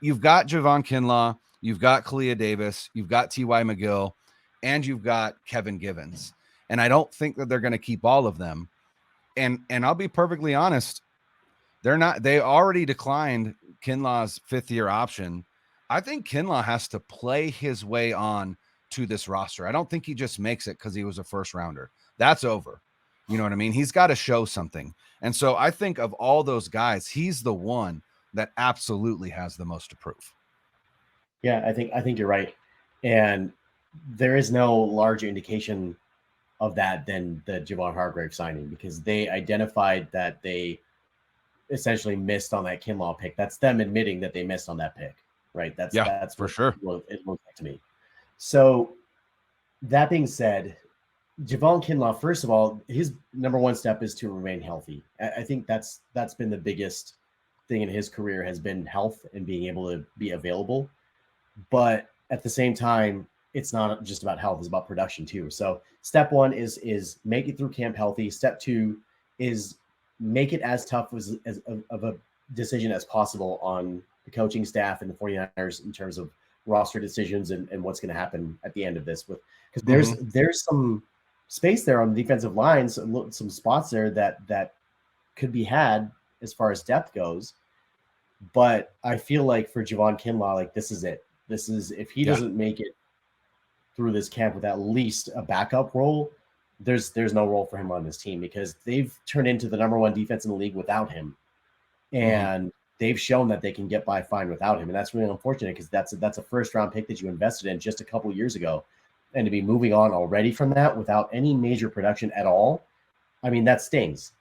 You've got Javon Kinlaw, you've got Kalia Davis, you've got T.Y. McGill, and you've got Kevin Givens. And I don't think that they're going to keep all of them. And I'll be perfectly honest, they already declined Kinlaw's 5th-year option. I think Kinlaw has to play his way on to this roster. I don't think he just makes it because he was a first rounder. That's over. You know what I mean? He's got to show something. And so I think of all those guys, he's the one that absolutely has the most to prove. Yeah, I think you're right. And there is no larger indication of that than the Javon Hargrave signing, because they identified that they essentially missed on that Kinlaw pick. That's them admitting that they missed on that pick, right? That's for what sure it looks like to me. So that being said, Javon Kinlaw, first of all, his number one step is to remain healthy. I think that's been the biggest thing in his career, has been health and being able to be available. But at the same time, it's not just about health, it's about production too. So step one is make it through camp healthy. Step two is make it as tough as of a decision as possible on the coaching staff and the 49ers in terms of roster decisions and what's going to happen at the end of this, with because there's some space there on the defensive lines, some spots there that could be had as far as depth goes. But I feel like for Javon Kinlaw, like this is it. This is, if he doesn't make it through this camp with at least a backup role, there's no role for him on this team, because they've turned into the number one defense in the league without him. And they've shown that they can get by fine without him. And that's really unfortunate, because that's a first round pick that you invested in just a couple of years ago. And to be moving on already from that without any major production at all, I mean, that stings.